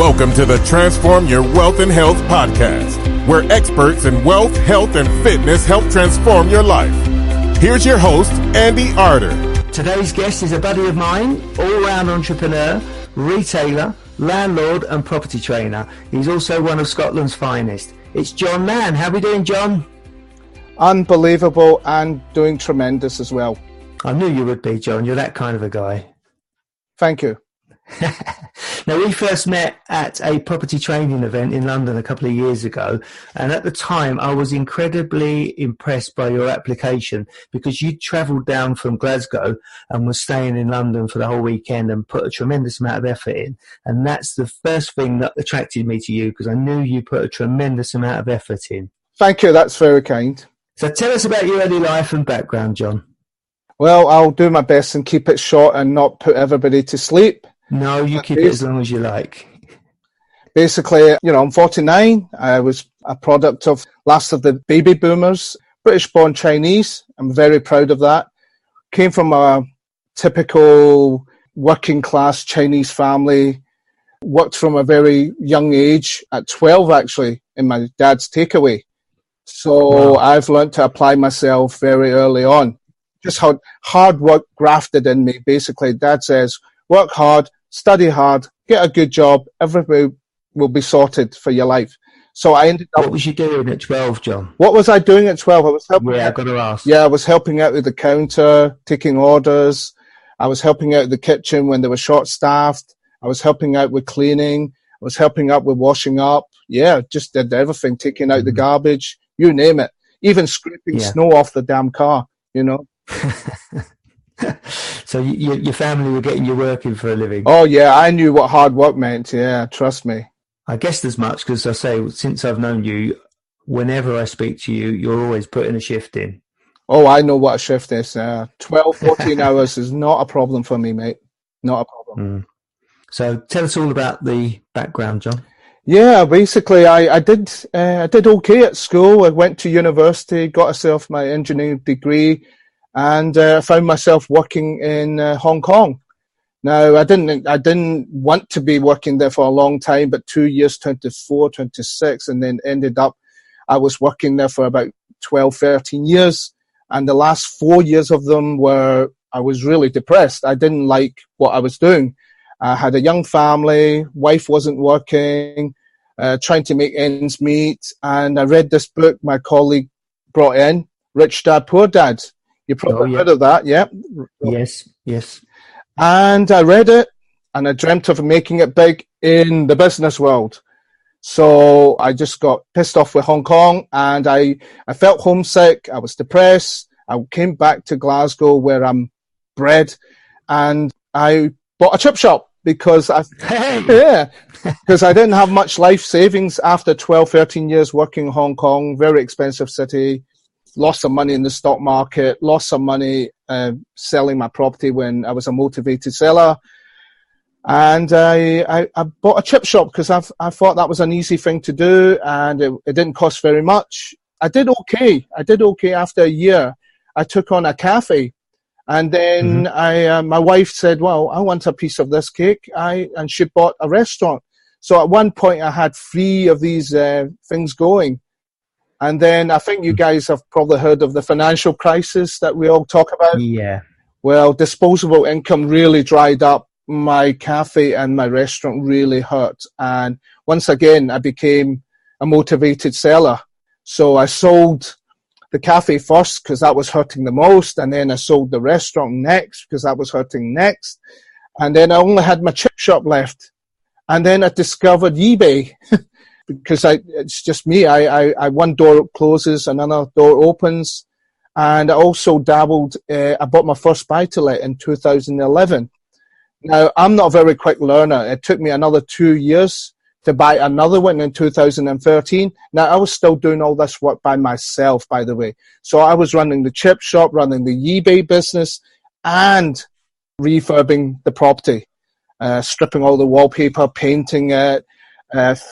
Welcome to the Transform Your Wealth and Health podcast, where experts in wealth, health, and fitness help transform your life. Here's your host, Andy Arter. Today's guest is a buddy of mine, all-round entrepreneur, retailer, landlord, and property trainer. He's also one of Scotland's finest. It's John Mann. How are we doing, John? Unbelievable and doing tremendous as well. I knew you would be, John. You're that kind of a guy. Thank you. Now, we first met at a property training event in London a couple of years ago, and at the time I was incredibly impressed by your application because you travelled down from Glasgow and was staying in London for the whole weekend and put a tremendous amount of effort in, and that's the first thing that attracted me to you because I knew you put a tremendous amount of effort in. Thank you, that's very kind. So tell us about your early life and background, John. Well, I'll do my best and keep it short and not put everybody to sleep. No, you keep it as long as you like. Basically, I'm 49. I was a product of last of the baby boomers, British-born Chinese. I'm very proud of that. Came from a typical working-class Chinese family. Worked from a very young age, at 12 actually, in my dad's takeaway. So wow. I've learned to apply myself very early on. Just had hard work grafted in me. Basically, Dad says, work hard, study hard, get a good job, everything will be sorted for your life. So I ended up... What was you doing at 12, John? What was I doing at 12? I was helping I've got to ask. Yeah, I was helping out with the counter, taking orders. I was helping out the kitchen when they were short-staffed. I was helping out with cleaning. I was helping out with washing up. Yeah, just did everything, taking out the garbage, you name it. Even scraping snow off the damn car, So your family were getting you working for a living? Oh, yeah, I knew what hard work meant. Yeah, trust me. I guessed as much because I say, since I've known you, whenever I speak to you, you're always putting a shift in. Oh, I know what a shift is. 12, 14 hours is not a problem for me, mate. Not a problem. So tell us all about the background, John. Yeah, basically, I did okay at school. I went to university, got myself my engineering degree, and found myself working in Hong Kong. Now, I didn't want to be working there for a long time, but 2 years, 24, 26, and then ended up, I was working there for about 12, 13 years. And the last 4 years of them I was really depressed. I didn't like what I was doing. I had a young family, wife wasn't working, trying to make ends meet. And I read this book my colleague brought in, Rich Dad, Poor Dad. You probably heard of that, yeah? Yes. And I read it, and I dreamt of making it big in the business world. So I just got pissed off with Hong Kong, and I felt homesick. I was depressed. I came back to Glasgow, where I'm bred, and I bought a chip shop because I didn't have much life savings after 12, 13 years working in Hong Kong, very expensive city. Lost some money in the stock market, lost some money selling my property when I was a motivated seller. And I bought a chip shop because I thought that was an easy thing to do, and it didn't cost very much. I did okay after a year. I took on a cafe, and then my wife said, well, I want a piece of this cake, and she bought a restaurant. So at one point I had 3 of these things going. And then I think you guys have probably heard of the financial crisis that we all talk about. Yeah. Well, disposable income really dried up. My cafe and my restaurant really hurt. And once again, I became a motivated seller. So I sold the cafe first because that was hurting the most. And then I sold the restaurant next because that was hurting next. And then I only had my chip shop left. And then I discovered eBay. Because it's just me. I one door closes, another door opens, and I also dabbled. I bought my first buy-to-let in 2011. Now I'm not a very quick learner. It took me another 2 years to buy another one in 2013. Now I was still doing all this work by myself, by the way. So I was running the chip shop, running the eBay business, and refurbing the property, stripping all the wallpaper, painting it.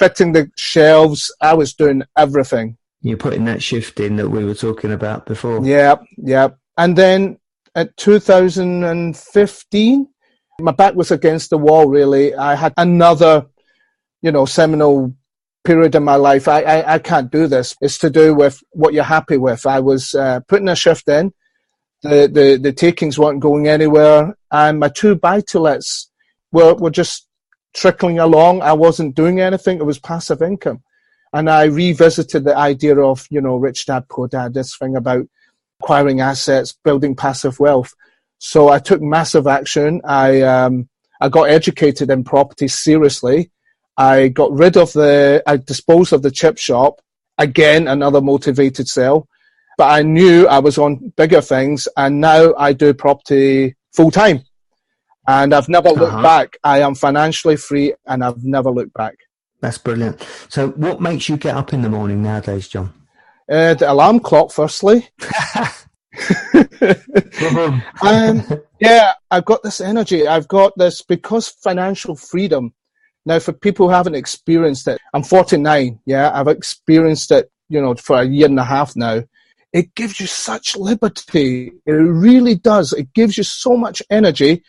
Fitting the shelves. I was doing everything. You're putting that shift in that we were talking about before. Yeah. And then at 2015, my back was against the wall, really. I had another seminal period in my life. I can't do this. It's to do with what you're happy with. I was putting a shift in. The takings weren't going anywhere, and my 2 buy-to-lets were just trickling along. I wasn't doing anything. It was passive income. And I revisited the idea of, Rich Dad, Poor Dad, this thing about acquiring assets, building passive wealth. So I took massive action. I got educated in property seriously. I disposed of the chip shop. Again, another motivated sell. But I knew I was on bigger things, and now I do property full time. And I've never looked back. I am financially free, and I've never looked back. That's brilliant. So what makes you get up in the morning nowadays, John? The alarm clock, firstly. I've got this energy. I've got this because financial freedom. Now, for people who haven't experienced it, I'm 49. Yeah, I've experienced it, for a year and a half now. It gives you such liberty. It really does. It gives you so much energy,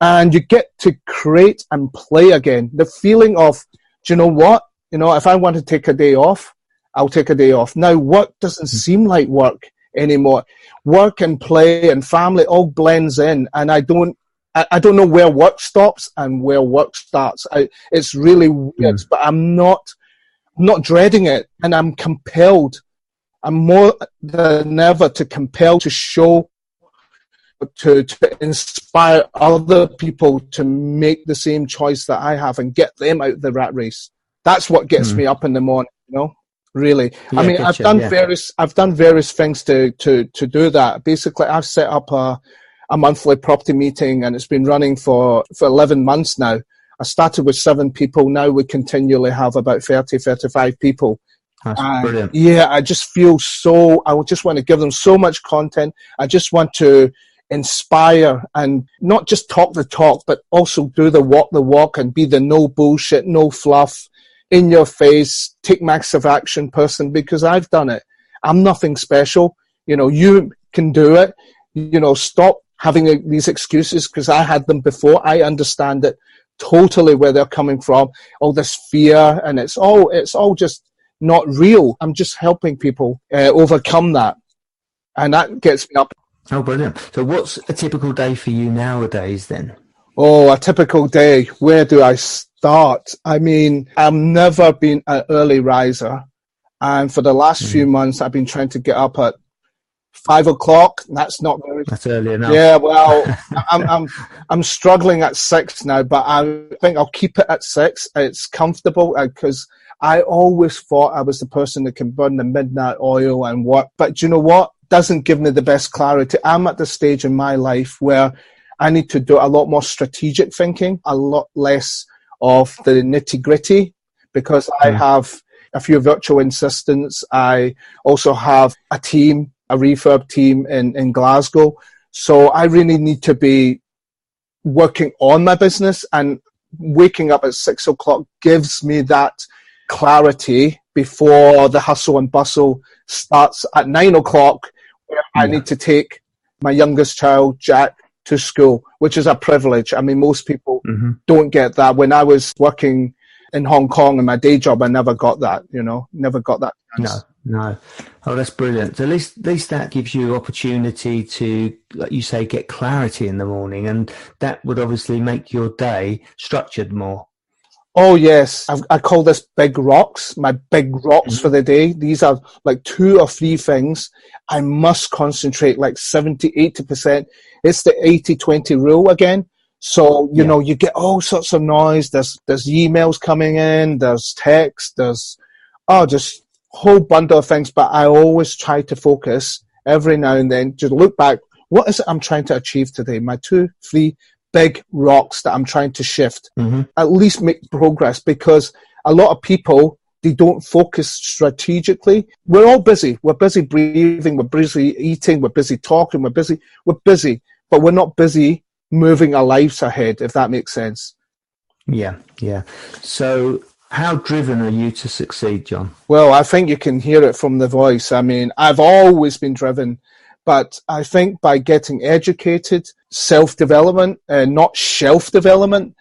and you get to create and play again. The feeling of, do you know what? If I want to take a day off, I'll take a day off. Now, work doesn't seem like work anymore. Work and play and family all blends in, and I don't know where work stops and where work starts. It's really weird, but I'm not dreading it, and I'm compelled. I'm more than ever compelled to show, to inspire other people to make the same choice that I have and get them out of the rat race. That's what gets me up in the morning, really. Yeah, I mean, I've done various things to do that. Basically, I've set up a monthly property meeting, and it's been running for 11 months now. I started with 7 people. Now we continually have about 30, 35 people. That's brilliant. Yeah, I just feel I would just want to give them so much content. I just want to inspire and not just talk the talk, but also do the walk and be the no bullshit, no fluff, in your face, take massive action person, because I've done it. I'm nothing special. You can do it. Stop having these excuses, because I had them before. I understand it totally where they're coming from. All this fear, and it's all just not real. I'm just helping people overcome that, and that gets me up. Oh, brilliant. So what's a typical day for you nowadays then? Oh, a typical day. Where do I start? I mean, I've never been an early riser, and for the last few months I've been trying to get up at 5 o'clock. That's not very. That's early enough. Yeah, well, I'm struggling at 6 now, but I think I'll keep it at 6. It's comfortable, because I always thought I was the person that can burn the midnight oil and work. But do you know what? Doesn't give me the best clarity. I'm at the stage in my life where I need to do a lot more strategic thinking, a lot less of the nitty gritty, because I have a few virtual assistants. I also have a team, a refurb team in Glasgow. So I really need to be working on my business, and waking up at 6 o'clock gives me that clarity before the hustle and bustle starts at 9 o'clock, where I need to take my youngest child, Jack, to school, which is a privilege. I mean, most people don't get that. When I was working in Hong Kong in my day job, I never got that, never got that chance. No. Oh, that's brilliant. So at least that gives you opportunity to, like you say, get clarity in the morning, and that would obviously make your day structured more. Oh, yes. I call this big rocks, my big rocks for the day. These are like 2 or 3 things I must concentrate, like 70, 80%. It's the 80-20 rule again. So, you get all sorts of noise. There's emails coming in, there's text, there's just a whole bundle of things. But I always try to focus every now and then to look back. What is it I'm trying to achieve today? My 2, 3 big rocks that I'm trying to shift, at least make progress, because a lot of people, they don't focus strategically. We're all busy. We're busy breathing. We're busy eating. We're busy talking. We're busy, but we're not busy moving our lives ahead, if that makes sense. Yeah. So how driven are you to succeed, John? Well, I think you can hear it from the voice. I mean, I've always been driven. But I think by getting educated, self-development, not shelf development,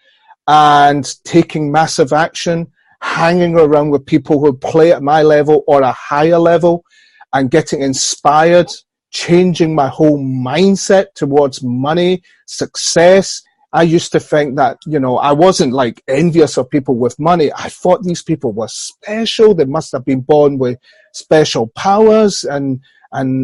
and taking massive action, hanging around with people who play at my level or a higher level and getting inspired, changing my whole mindset towards money, success. I used to think that, I wasn't like envious of people with money. I thought these people were special. They must have been born with special powers and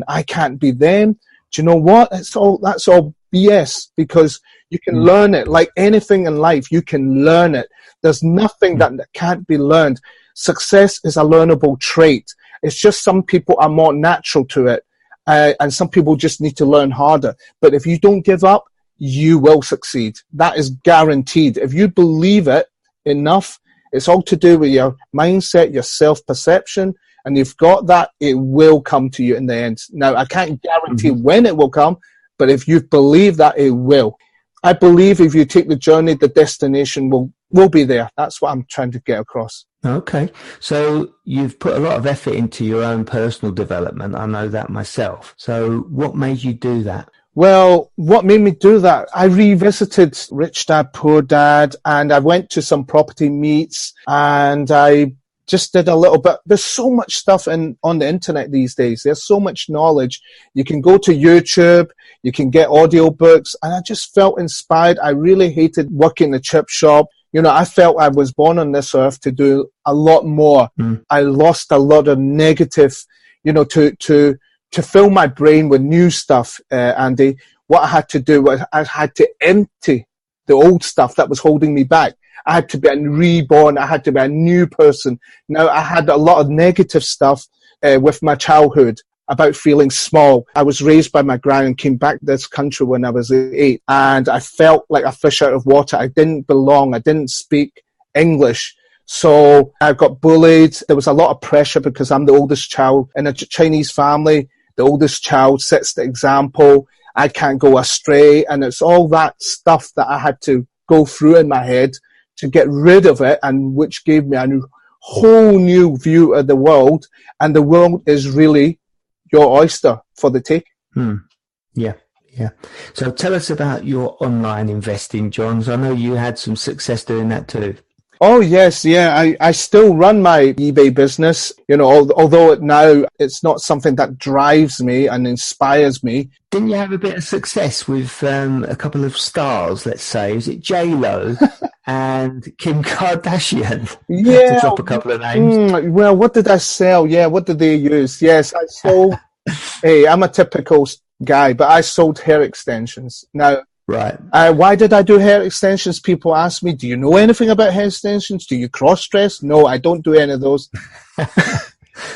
I can't be them. Do you know what? That's all BS, because you can learn it. Like anything in life, you can learn it. There's nothing that can't be learned. Success is a learnable trait. It's just some people are more natural to it. And some people just need to learn harder. But if you don't give up, you will succeed. That is guaranteed. If you believe it enough, it's all to do with your mindset, your self-perception, and you've got that, it will come to you in the end. Now, I can't guarantee when it will come, but if you believe that, it will. I believe if you take the journey, the destination will be there. That's what I'm trying to get across. Okay. So you've put a lot of effort into your own personal development. I know that myself. So what made you do that? Well, what made me do that? I revisited Rich Dad, Poor Dad, and I went to some property meets, and I just did a little bit. There's so much stuff on the internet these days. There's so much knowledge. You can go to YouTube, you can get audiobooks, and I just felt inspired. I really hated working in the chip shop. I felt I was born on this earth to do a lot more. I lost a lot of negative, to fill my brain with new stuff, Andy. What I had to do was I had to empty the old stuff that was holding me back. I had to be reborn. I had to be a new person. Now, I had a lot of negative stuff with my childhood about feeling small. I was raised by my gran and came back to this country when I was 8, and I felt like a fish out of water. I didn't belong. I didn't speak English. So I got bullied. There was a lot of pressure because I'm the oldest child in a Chinese family. The oldest child sets the example. I can't go astray. And it's all that stuff that I had to go through in my head to get rid of it, and which gave me a whole new view of the world. And the world is really your oyster for the take. Yeah. So tell us about your online investing, John. I know you had some success doing that too. Oh, yes. Yeah. I still run my eBay business, although now it's not something that drives me and inspires me. Didn't you have a bit of success with a couple of stars, let's say? Is it J-Lo and Kim Kardashian? Yeah. To drop a couple of names. Well, what did I sell? Yeah. What did they use? Yes, I sold. Hey, I'm a typical guy, but I sold hair extensions. Now, right. Why did I do hair extensions? People ask me, do you know anything about hair extensions? Do you cross-dress? No, I don't do any of those.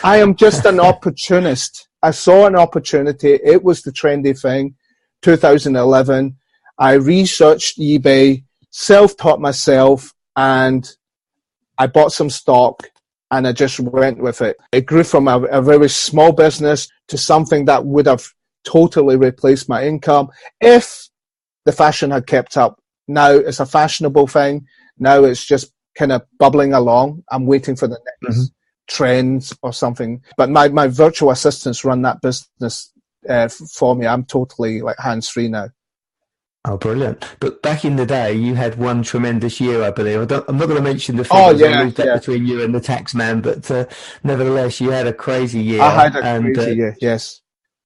I am just an opportunist. I saw an opportunity. It was the trendy thing. 2011. I researched eBay, self-taught myself, and I bought some stock, and I just went with it. It grew from a very small business to something that would have totally replaced my income if the fashion had kept up. Now it's a fashionable thing. Now it's just kind of bubbling along. I'm waiting for the next trends or something. But my virtual assistants run that business for me. I'm totally like hands-free now. Oh, brilliant. But back in the day, you had one tremendous year, I believe. I'm not going to mention the figures. I'll leave that between you and the tax man. But nevertheless, you had a crazy year. I had a crazy year, yes.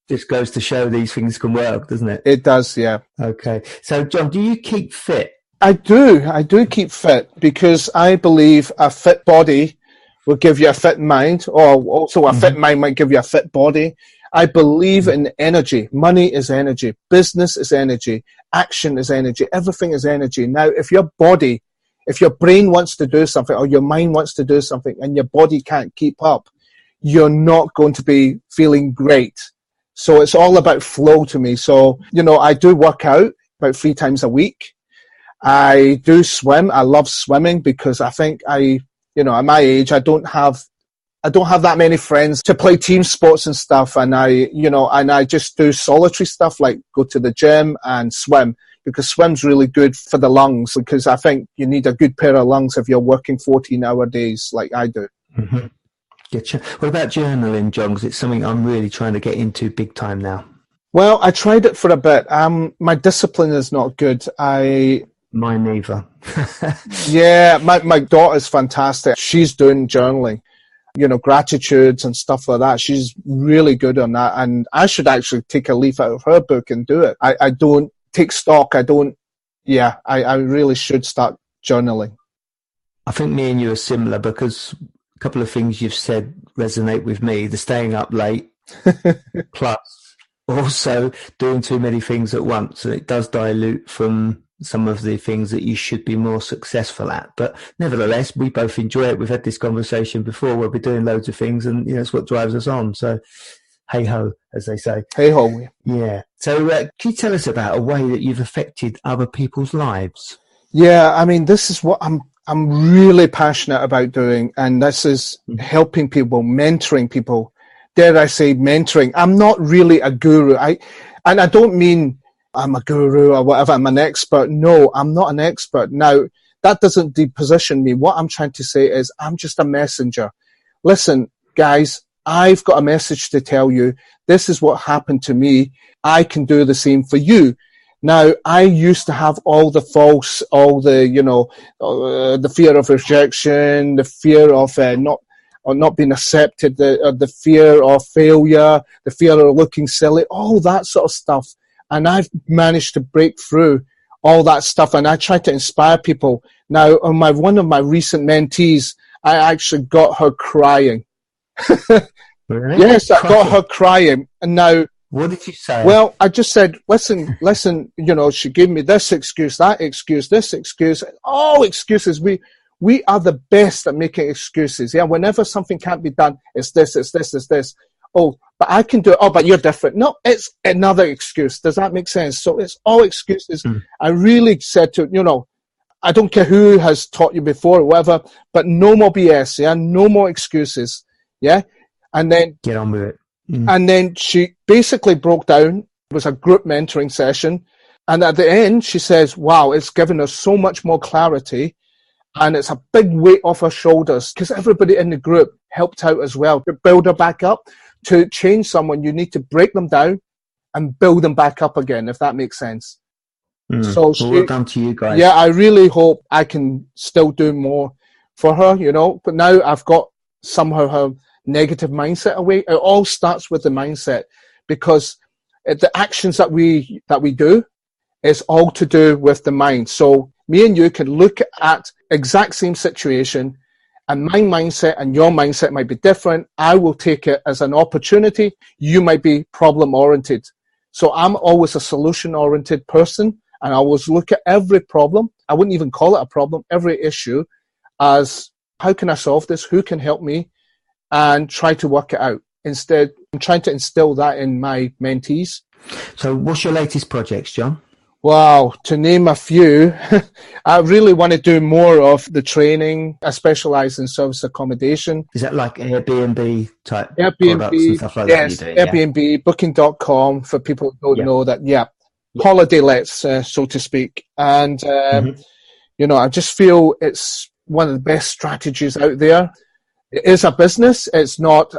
Just goes to show these things can work, doesn't it? It does, yeah. Okay. So, John, do you keep fit? I do keep fit, because I believe a fit body will give you a fit mind, or also a fit mind might give you a fit body. I believe in energy. Money is energy. Business is energy. Action is energy. Everything is energy. Now, if your brain wants to do something, or your mind wants to do something, and your body can't keep up, you're not going to be feeling great. So it's all about flow to me. So, I do work out about 3 times a week. I do swim. I love swimming because I think at my age, I don't have that many friends to play team sports and stuff. And I just do solitary stuff like go to the gym and swim, because swim's really good for the lungs, because I think you need a good pair of lungs if you're working 14-hour days like I do. Mm-hmm. What about journaling, John? Because it's something I'm really trying to get into big time now. Well, I tried it for a bit. My discipline is not good. I Mine neither. Yeah, my daughter's fantastic. She's doing journaling, gratitudes and stuff like that. She's really good on that. And I should actually take a leaf out of her book and do it. I don't take stock. I really should start journaling. I think me and you are similar because a couple of things you've said resonate with me. The staying up late, plus also doing too many things at once. And it does dilute from some of the things that you should be more successful at. But nevertheless, we both enjoy it. We've had this conversation before where we're doing loads of things and it's what drives us on. So hey ho, as they say. Hey ho. Yeah. So can you tell us about a way that you've affected other people's lives? Yeah, I mean, this is what I'm really passionate about doing, and this is helping people, mentoring people. Dare I say mentoring? I'm not really a guru. I don't mean I'm a guru or whatever, I'm an expert. No, I'm not an expert. Now, that doesn't deposition me. What I'm trying to say is I'm just a messenger. Listen, guys, I've got a message to tell you. This is what happened to me. I can do the same for you. Now, I used to have all the fear of rejection, the fear of not being accepted, the fear of failure, the fear of looking silly, all that sort of stuff. And I've managed to break through all that stuff, and I try to inspire people. Now, on one of my recent mentees, I actually got her crying. Really? Yes, I got her crying. And now, what did you say? Well, I just said, listen, she gave me this excuse, that excuse, this excuse, all excuses. We are the best at making excuses. Yeah, whenever something can't be done, it's this. Oh, but I can do it. Oh, but you're different. No, it's another excuse. Does that make sense? So it's all excuses. I really said to, I don't care who has taught you before or whatever, but no more BS. Yeah, no more excuses. Yeah. And then get on with it. And then she basically broke down. It was a group mentoring session. And at the end, she says, wow, it's given us so much more clarity. And it's a big weight off her shoulders because everybody in the group helped out as well to build her back up. To change someone, you need to break them down and build them back up again, if that makes sense. So well done to you guys. Yeah, I really hope I can still do more for her, But now I've got somehow her negative mindset away. It all starts with the mindset, because the actions that we do is all to do with the mind. So me and you can look at exact same situation, and my mindset and your mindset might be different. I will take it as an opportunity. You might be problem oriented. So I'm always a solution oriented person, and I always look at every problem. I wouldn't even call it a problem, every issue, as how can I solve this? Who can help me? And try to work it out. Instead, I'm trying to instill that in my mentees. So what's your latest projects, John? Wow, to name a few, I really want to do more of the training. I specialize in service accommodation. Is that like Airbnb type Airbnb, products and stuff like yes, that? Yes, Airbnb, booking.com, for people who don't know that, holiday lets, so to speak. And, I just feel it's one of the best strategies out there. It is a business. It's not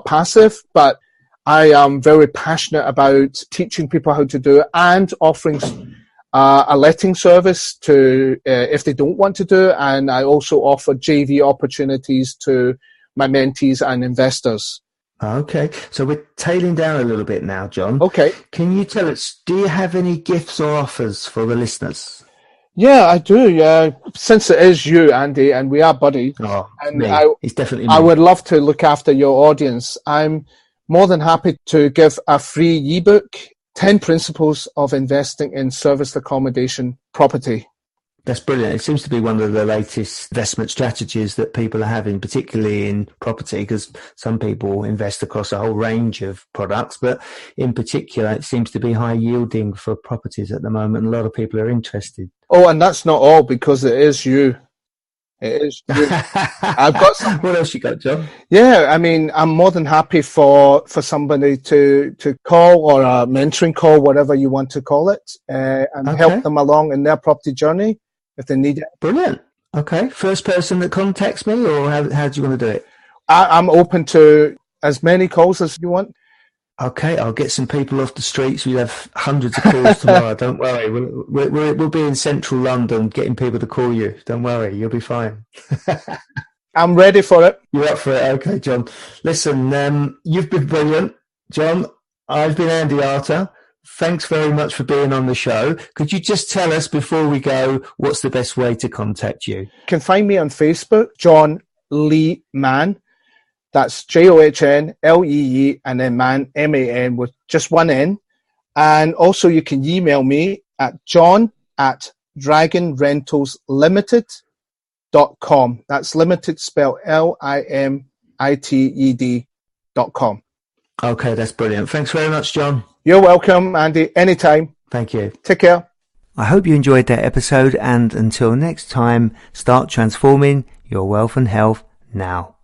passive, but I am very passionate about teaching people how to do it and offering a letting service to if they don't want to do it. And I also offer JV opportunities to my mentees and investors. Okay, so we're tailing down a little bit now, John. Okay. Can you tell us, do you have any gifts or offers for the listeners? Yeah, I do. Yeah, since it is you, Andy, and we are buddies, and it's definitely me. I would love to look after your audience. I'm more than happy to give a free eBook, 10 Principles of Investing in Serviced Accommodation Property. That's brilliant. It seems to be one of the latest investment strategies that people are having, particularly in property, because some people invest across a whole range of products, but in particular, it seems to be high yielding for properties at the moment. A lot of people are interested. Oh, and that's not all, because it is you. It is you. I've got some. What else you got, John? Yeah, I mean, I'm more than happy for somebody to call, or a mentoring call, whatever you want to call it, and help them along in their property journey if they need it. Brilliant. Okay. First person that contacts me, or how do you want to do it? I'm open to as many calls as you want. Okay, I'll get some people off the streets. We'll have hundreds of calls tomorrow. Don't worry. We'll be in central London getting people to call you. Don't worry. You'll be fine. I'm ready for it. You're up for it. Okay, John. Listen, you've been brilliant. John, I've been Andy Arter. Thanks very much for being on the show. Could you just tell us before we go, what's the best way to contact you? You can find me on Facebook, John Lee Mann. That's JOHNLEE and then Mann, MAN with just one N. And also you can email me at john@dragonrentalslimited.com. That's limited spelled LIMITED.com. Okay, that's brilliant. Thanks very much, John. You're welcome, Andy. Anytime. Thank you. Take care. I hope you enjoyed that episode, and until next time, start transforming your wealth and health now.